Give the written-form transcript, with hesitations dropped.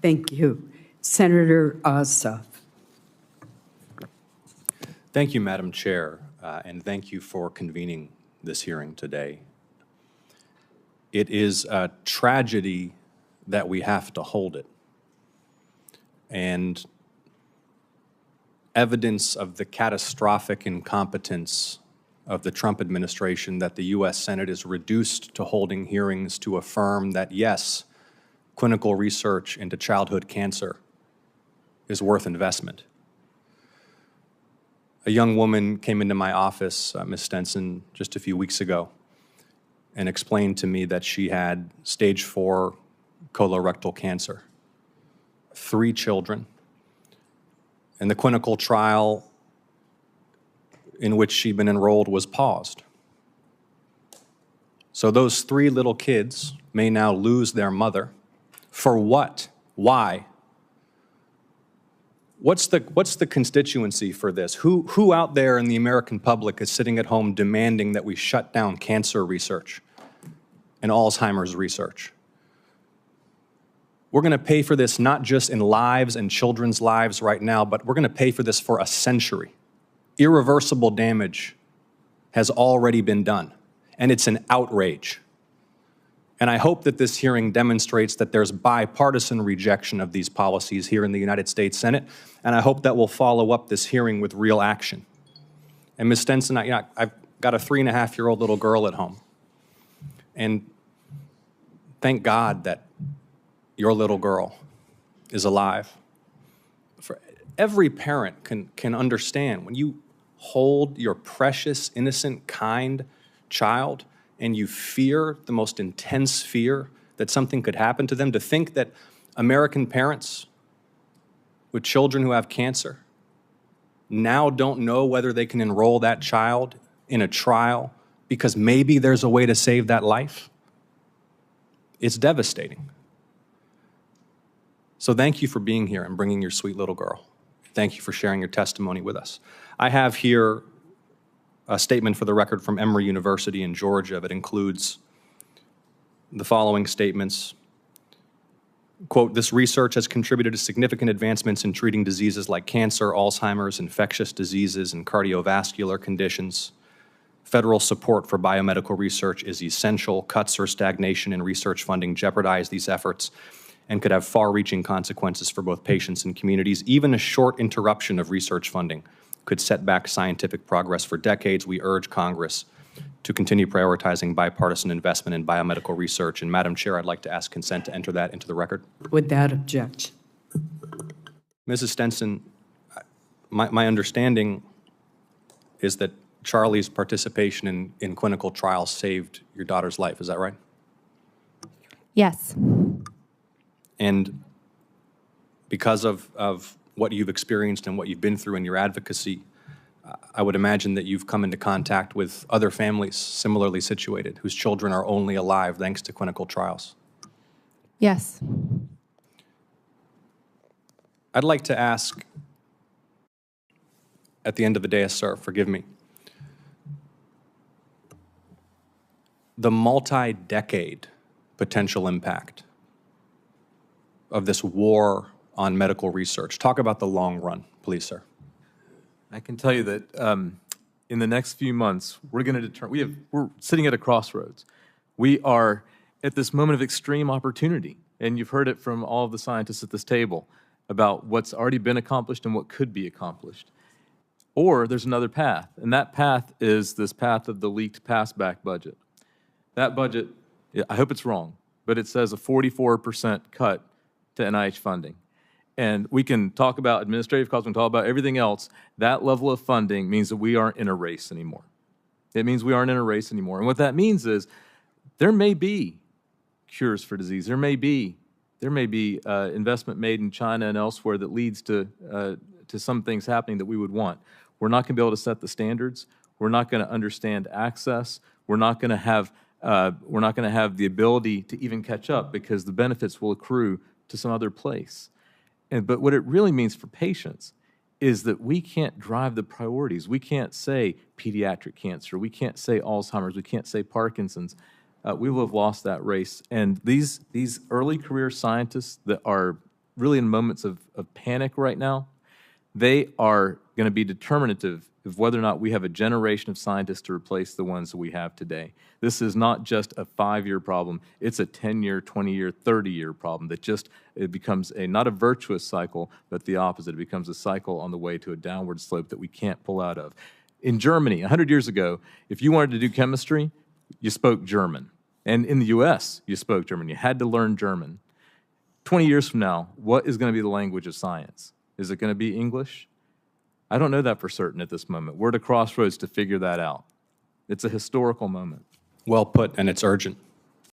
Thank you. Senator Ossoff. Thank you, Madam Chair, and thank you for convening this hearing today. It is a tragedy that we have to hold it. And evidence of the catastrophic incompetence of the Trump administration that the U.S. Senate is reduced to holding hearings to affirm that, yes, clinical research into childhood cancer is worth investment. A young woman came into my office, Ms. Stenson, just a few weeks ago and explained to me that she had stage 4 colorectal cancer, 3 children, and the clinical trial in which she'd been enrolled was paused. So those 3 little kids may now lose their mother. For what? Why? What's the constituency for this? Who out there in the American public is sitting at home demanding that we shut down cancer research and Alzheimer's research? We're going to pay for this not just in lives and children's lives right now, but we're going to pay for this for a century. Irreversible damage has already been done, and it's an outrage. And I hope that this hearing demonstrates that there's bipartisan rejection of these policies here in the United States Senate, and I hope that we'll follow up this hearing with real action. And Ms. Stenson, I've got a 3.5-year-old little girl at home, and thank God that your little girl is alive. For every parent can understand when you hold your precious, innocent, kind child and you fear the most intense fear that something could happen to them, to think that American parents with children who have cancer now don't know whether they can enroll that child in a trial because maybe there's a way to save that life. It's devastating. So thank you for being here and bringing your sweet little girl. Thank you for sharing your testimony with us. I have here a statement for the record from Emory University in Georgia that includes the following statements. Quote, "This research has contributed to significant advancements in treating diseases like cancer, Alzheimer's, infectious diseases, and cardiovascular conditions. Federal support for biomedical research is essential. Cuts or stagnation in research funding jeopardize these efforts and could have far-reaching consequences for both patients and communities. Even a short interruption of research funding could set back scientific progress for decades. We urge Congress to continue prioritizing bipartisan investment in biomedical research." And Madam Chair, I'd like to ask consent to enter that into the record. Without objection. Mrs. Stenson, my understanding is that Charlie's participation in clinical trials saved your daughter's life. Is that right? Yes. And because of what you've experienced and what you've been through in your advocacy, I would imagine that you've come into contact with other families similarly situated whose children are only alive thanks to clinical trials. Yes. I'd like to ask, at the end of the day, sir, forgive me, the multi-decade potential impact of this war on medical research. Talk about the long run, please, sir. I can tell you that in the next few months, we're going to determine, we're sitting at a crossroads. We are at this moment of extreme opportunity, and you've heard it from all of the scientists at this table about what's already been accomplished and what could be accomplished. Or there's another path, and that path is this path of the leaked pass-back budget. That budget, I hope it's wrong, but it says a 44% cut to NIH funding. And we can talk about administrative costs, we can talk about everything else. That level of funding means that we aren't in a race anymore. It means we aren't in a race anymore. And what that means is there may be cures for disease. There may be investment made in China and elsewhere that leads to some things happening that we would want. We're not going to be able to set the standards. We're not going to understand access. We're not going to have the ability to even catch up because the benefits will accrue to some other place. But what it really means for patients is that we can't drive the priorities. We can't say pediatric cancer. We can't say Alzheimer's. We can't say Parkinson's. We will have lost that race. And these early career scientists that are really in moments of panic right now, they are going to be determinative of whether or not we have a generation of scientists to replace the ones that we have today. This is not just a 5-year problem. It's a 10-year, 20-year, 30-year problem that it becomes not a virtuous cycle, but the opposite. It becomes a cycle on the way to a downward slope that we can't pull out of. In Germany, 100 years ago, if you wanted to do chemistry, you spoke German. And in the US, you spoke German. You had to learn German. 20 years from now, what is going to be the language of science? Is it going to be English? I don't know that for certain at this moment. We're at a crossroads to figure that out. It's a historical moment. Well put, and it's urgent.